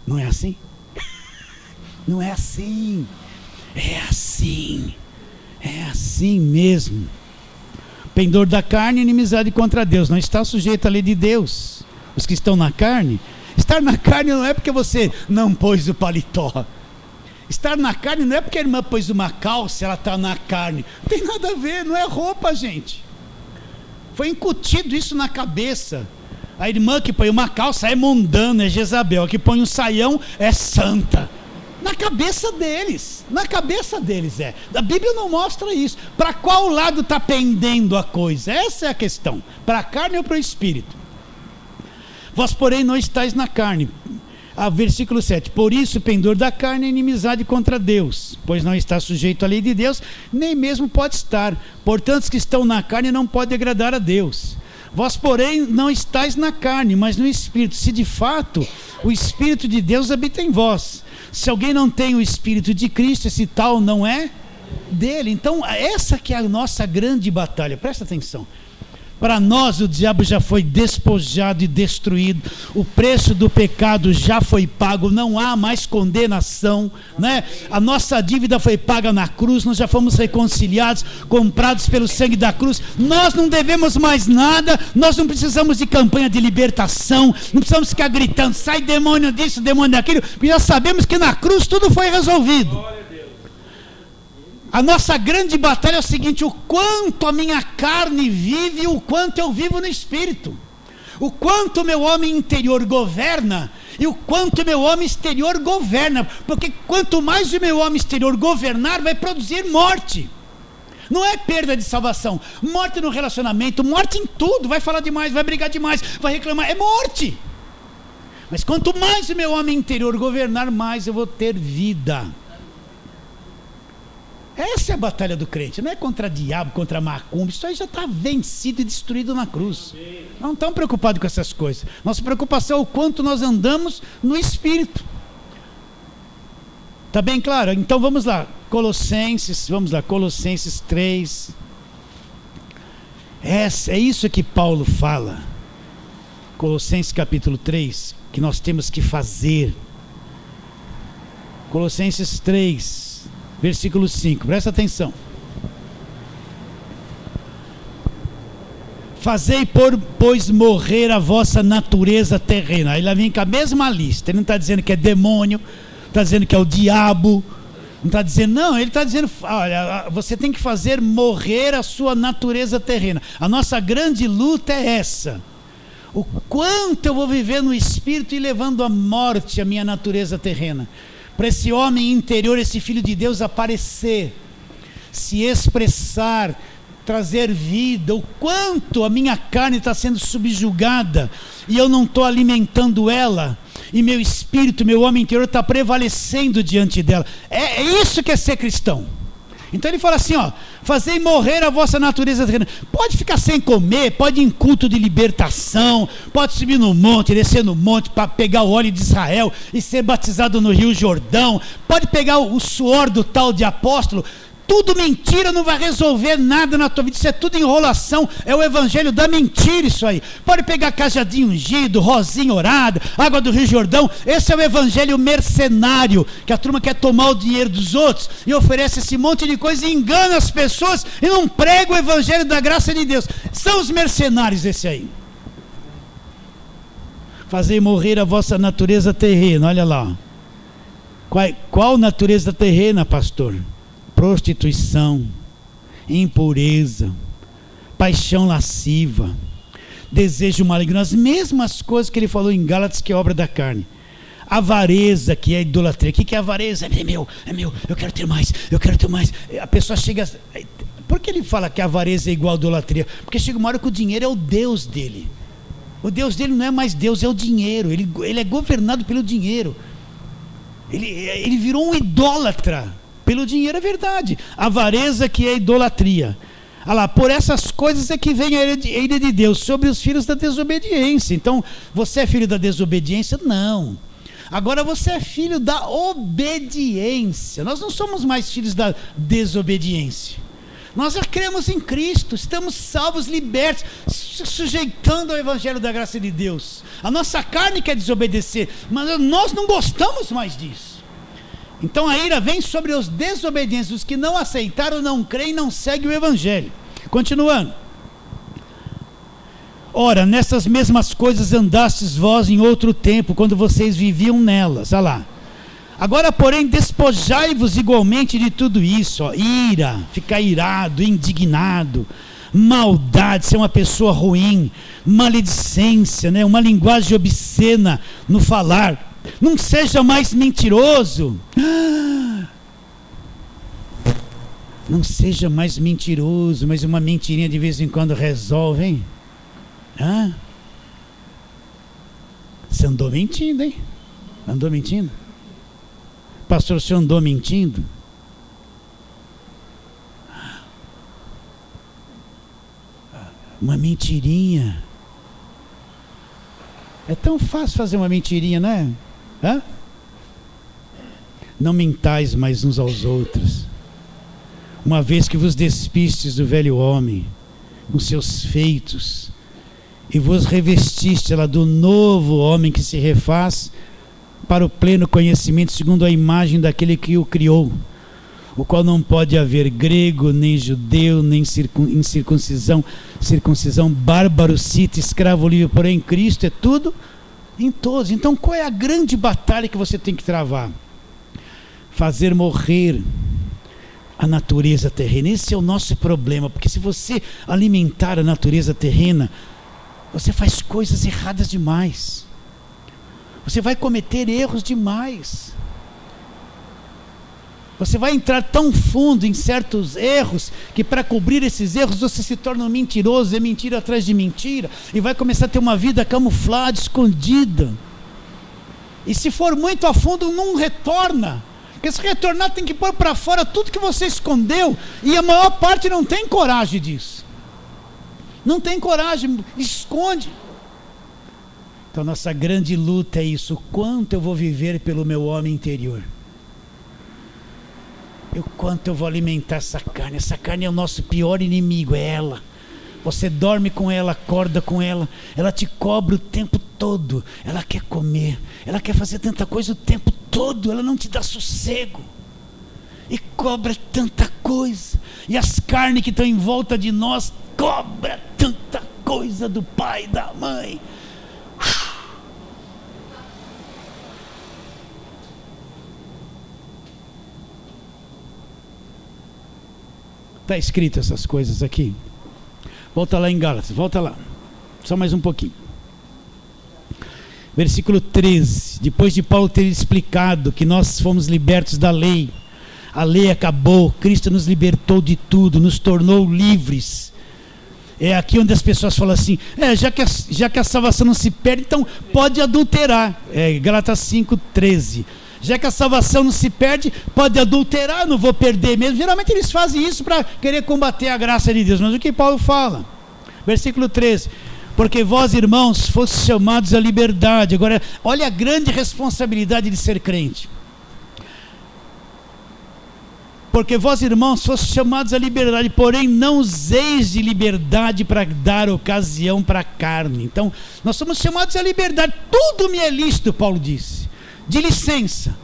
Não é assim? Não é assim. É assim. É assim mesmo. Pendor da carne, inimizade contra Deus. Não está sujeito à lei de Deus. Os que estão na carne. Estar na carne não é porque você não pôs o paletó. Estar na carne não é porque a irmã pôs uma calça, ela está na carne. Não tem nada a ver, não é roupa, gente. Foi incutido isso na cabeça. A irmã que põe uma calça é mundana, é Jezabel. A que põe um saião é santa. Na cabeça deles é. A Bíblia não mostra isso. Para qual lado está pendendo a coisa? Essa é a questão. Para a carne ou para o espírito? Vós, porém, não estáis na carne. Versículo 7. Por isso, pendor da carne é inimizade contra Deus, pois não está sujeito à lei de Deus, nem mesmo pode estar. Portanto, os que estão na carne não podem agradar a Deus. Vós, porém, não estáis na carne, mas no Espírito, se de fato o Espírito de Deus habita em vós. Se alguém não tem o Espírito de Cristo, esse tal não é dele. Então, essa que é a nossa grande batalha. Presta atenção. Para nós o diabo já foi despojado e destruído, o preço do pecado já foi pago, não há mais condenação, né? A nossa dívida foi paga na cruz, nós já fomos reconciliados, comprados pelo sangue da cruz, nós não devemos mais nada, nós não precisamos de campanha de libertação, não precisamos ficar gritando, sai demônio disso, demônio daquilo, porque já sabemos que na cruz tudo foi resolvido. A nossa grande batalha é o seguinte: o quanto a minha carne vive e o quanto eu vivo no Espírito. O quanto o meu homem interior governa e o quanto o meu homem exterior governa. Porque quanto mais o meu homem exterior governar, vai produzir morte. Não é perda de salvação. Morte no relacionamento, morte em tudo. Vai falar demais, vai brigar demais, vai reclamar. É morte. Mas quanto mais o meu homem interior governar, mais eu vou ter vida. Essa é a batalha do crente, não é contra diabo, contra macumba, isso aí já está vencido e destruído na cruz. Não estamos preocupados com essas coisas. Nossa preocupação é o quanto nós andamos no Espírito. Está bem claro? Então vamos lá, Colossenses 3. É isso que Paulo fala. Colossenses capítulo 3, que nós temos que fazer. Colossenses 3. Versículo 5, presta atenção. Fazei, pois, morrer a vossa natureza terrena. Aí lá vem com a mesma lista. Ele não está dizendo que é demônio, está dizendo que é o diabo, não está dizendo, não, ele está dizendo, olha, você tem que fazer morrer a sua natureza terrena. A nossa grande luta é essa. O quanto eu vou viver no Espírito e levando à morte a minha natureza terrena. Para esse homem interior, esse Filho de Deus aparecer, se expressar, trazer vida, o quanto a minha carne está sendo subjugada e eu não estou alimentando ela, e meu espírito, meu homem interior está prevalecendo diante dela. É isso que é ser cristão. Então ele fala assim, ó, fazei morrer a vossa natureza terrena. Pode ficar sem comer, pode ir em culto de libertação, pode subir no monte, descer no monte para pegar o óleo de Israel e ser batizado no Rio Jordão, pode pegar o suor do tal de apóstolo. Tudo mentira, não vai resolver nada na tua vida, isso é tudo enrolação, é o evangelho da mentira isso aí. Pode pegar cajadinho ungido, rosinha orada, água do Rio Jordão, esse é o evangelho mercenário, que a turma quer tomar o dinheiro dos outros e oferece esse monte de coisa e engana as pessoas e não prega o evangelho da graça de Deus. São os mercenários esse aí. Fazei morrer a vossa natureza terrena, olha lá. Qual natureza terrena, pastor? Prostituição, impureza, paixão lasciva, desejo maligno, as mesmas coisas que ele falou em Gálatas, que é obra da carne. Avareza, que é idolatria. O que é avareza? É meu, eu quero ter mais. A pessoa chega... Por que ele fala que a avareza é igual a idolatria? Porque chega uma hora que o dinheiro é o Deus dele. O Deus dele não é mais Deus, é o dinheiro. Ele é governado pelo dinheiro. Ele virou um idólatra pelo dinheiro, é verdade. Avareza, que é idolatria. Olha lá, por essas coisas é que vem a ira de Deus sobre os filhos da desobediência. Então, você é filho da desobediência? Não. Agora você é filho da obediência. Nós não somos mais filhos da desobediência. Nós já cremos em Cristo, estamos salvos, libertos, sujeitando ao Evangelho da graça de Deus. A nossa carne quer desobedecer, mas nós não gostamos mais disso. Então a ira vem sobre os desobedientes, os que não aceitaram, não creem, não seguem o Evangelho. Continuando. Ora, nessas mesmas coisas andastes vós em outro tempo, quando vocês viviam nelas. Olha lá. Agora, porém, despojai-vos igualmente de tudo isso, ó, ira, ficar irado, indignado, maldade, ser uma pessoa ruim, maledicência, né? Uma linguagem obscena no falar. Não seja mais mentiroso. Não seja mais mentiroso, mas uma mentirinha de vez em quando resolve, hein? Você andou mentindo, hein? Andou mentindo? Pastor, o senhor andou mentindo? Uma mentirinha. É tão fácil fazer uma mentirinha, não é? Não mentais mais uns aos outros, uma vez que vos despistes do velho homem, com seus feitos, e vos revestiste lá do novo homem que se refaz para o pleno conhecimento segundo a imagem daquele que o criou, o qual não pode haver grego, nem judeu, nem circuncisão, bárbaro, cita, escravo, livre, porém Cristo é tudo em todos. Então qual é a grande batalha que você tem que travar? Fazer morrer a natureza terrena. Esse é o nosso problema, porque se você alimentar a natureza terrena, você faz coisas erradas demais. Você vai cometer erros demais. Você vai entrar tão fundo em certos erros, que para cobrir esses erros você se torna um mentiroso, é mentira atrás de mentira, e vai começar a ter uma vida camuflada, escondida. E se for muito a fundo, não retorna. Porque se retornar tem que pôr para fora tudo que você escondeu, e a maior parte não tem coragem disso. Não tem coragem, esconde. Então nossa grande luta é isso: o quanto eu vou viver pelo meu homem interior, e o quanto eu vou alimentar essa carne. Essa carne é o nosso pior inimigo, é ela. Você dorme com ela, acorda com ela, ela te cobra o tempo todo, ela quer comer, ela quer fazer tanta coisa o tempo todo, ela não te dá sossego, e cobra tanta coisa, e as carnes que estão em volta de nós cobra tanta coisa do pai e da mãe. Está escrito essas coisas aqui. Volta lá em Gálatas, volta lá, só mais um pouquinho. Versículo 13. Depois de Paulo ter explicado que nós fomos libertos da lei, a lei acabou, Cristo nos libertou de tudo, nos tornou livres. É aqui onde as pessoas falam assim: já que a salvação não se perde, então pode adulterar. Gálatas 5:13. Já que a salvação não se perde, pode adulterar, não vou perder mesmo. Geralmente eles fazem isso para querer combater a graça de Deus. Mas o que Paulo fala? Versículo 13: porque vós, irmãos, fostes chamados à liberdade. Agora, olha a grande responsabilidade de ser crente. Porque vós, irmãos, fostes chamados à liberdade, porém não useis de liberdade para dar ocasião para a carne. Então, nós somos chamados à liberdade. Tudo me é lícito, Paulo disse, de licença,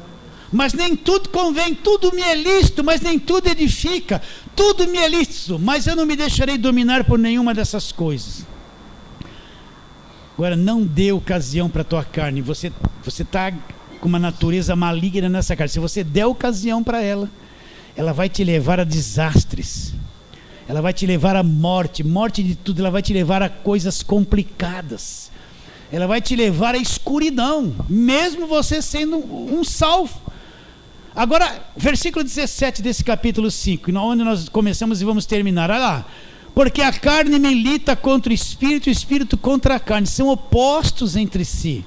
mas nem tudo convém. Tudo me é lícito, mas nem tudo edifica. Tudo me é lícito, mas eu não me deixarei dominar por nenhuma dessas coisas. Agora, não dê ocasião para a tua carne. Você está com uma natureza maligna nessa carne. Se você der ocasião para ela, ela vai te levar a desastres, ela vai te levar à morte de tudo. Ela vai te levar a coisas complicadas, ela vai te levar à escuridão, mesmo você sendo um salvo. Agora, versículo 17 desse capítulo 5, onde nós começamos e vamos terminar. Olha lá: porque a carne milita contra o espírito, e o espírito contra a carne, são opostos entre si,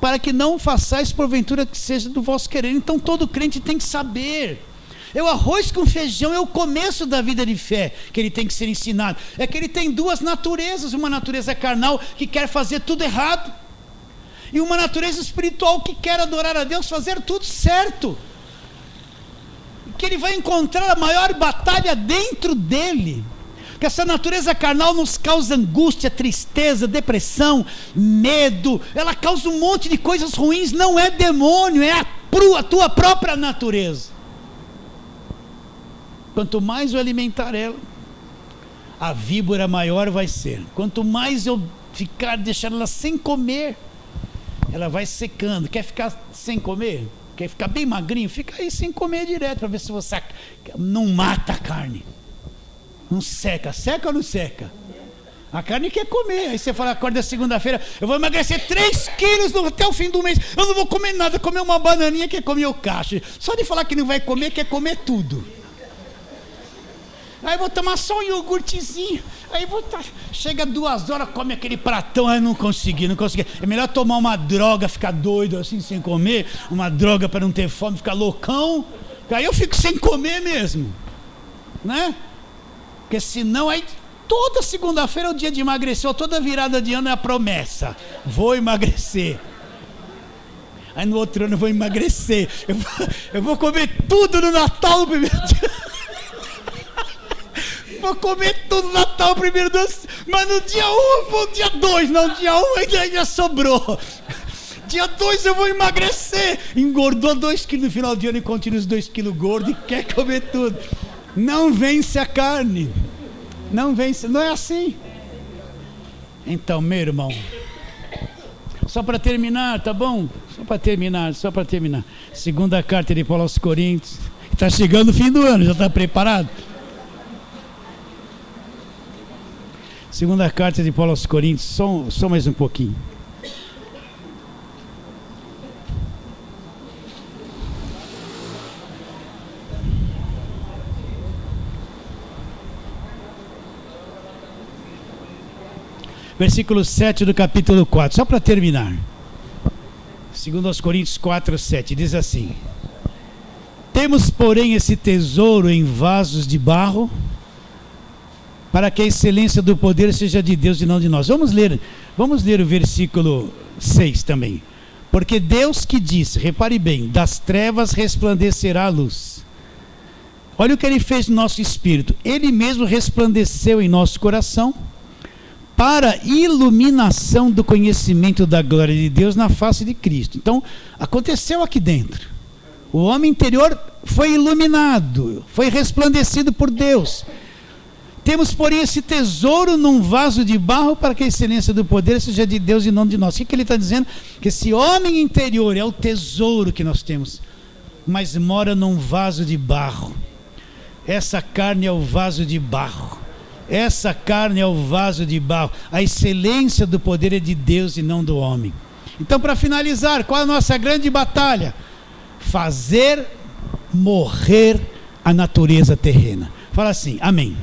para que não façais porventura que seja do vosso querer. Então todo crente tem que saber. O arroz com feijão é o começo da vida de fé, que ele tem que ser ensinado. É que ele tem duas naturezas: uma natureza carnal, que quer fazer tudo errado, e uma natureza espiritual, que quer adorar a Deus, fazer tudo certo. porque ele vai encontrar a maior batalha dentro dele. Que essa natureza carnal nos causa angústia, tristeza, depressão, medo, ela causa um monte de coisas ruins. Não é demônio, é a tua própria natureza. Quanto mais eu alimentar ela, a víbora maior vai ser. Quanto mais eu deixar ela sem comer, ela vai secando. Quer ficar sem comer? Quer ficar bem magrinho? Fica aí sem comer direto, para ver se você não mata a carne. Não seca. Seca ou não seca? A carne quer comer. Aí você fala, acorda segunda-feira, eu vou emagrecer 3 quilos até o fim do mês. Eu não vou comer nada, comer uma bananinha, quer comer o cacho. Só de falar que não vai comer, quer comer tudo. Aí vou tomar só um iogurtezinho. Aí chega 2 horas, come aquele pratão. Aí não consegui. É melhor tomar uma droga, ficar doido assim sem comer. Uma droga para não ter fome, ficar loucão. Aí eu fico sem comer mesmo, né? Porque senão aí toda segunda-feira é o dia de emagrecer, ou toda virada de ano é a promessa: vou emagrecer. Aí no outro ano eu vou emagrecer. Eu vou comer tudo no Natal no primeiro dia. Vou comer tudo no Natal primeiro doce. Mas no dia 1, no dia 2, não, no dia 1 ainda sobrou. Dia 2 eu vou emagrecer. Engordou 2 quilos no final de ano e continua os 2 quilos gordo e quer comer tudo. Não vence a carne. Não vence, não é assim. Então, meu irmão, só para terminar, tá bom? Só para terminar. Segunda carta de Paulo aos Coríntios. Está chegando o fim do ano, já está preparado? Segunda carta de Paulo aos Coríntios, só mais um pouquinho. Versículo 7 do capítulo 4, só para terminar. Segundo aos Coríntios 4, 7, diz assim: temos, porém, esse tesouro em vasos de barro, para que a excelência do poder seja de Deus e não de nós. Vamos ler o versículo 6 também. Porque Deus que disse, repare bem, das trevas resplandecerá a luz. Olha o que ele fez no nosso espírito. Ele mesmo resplandeceu em nosso coração, para iluminação do conhecimento da glória de Deus na face de Cristo. Então, aconteceu aqui dentro. O homem interior foi iluminado, foi resplandecido por Deus. Temos, porém, esse tesouro num vaso de barro, para que a excelência do poder seja de Deus e não de nós. O que ele está dizendo? Que esse homem interior é o tesouro que nós temos, mas mora num vaso de barro. Essa carne é o vaso de barro. Essa carne é o vaso de barro. A excelência do poder é de Deus e não do homem. Então, para finalizar, qual é a nossa grande batalha? Fazer morrer a natureza terrena. Fala assim, amém.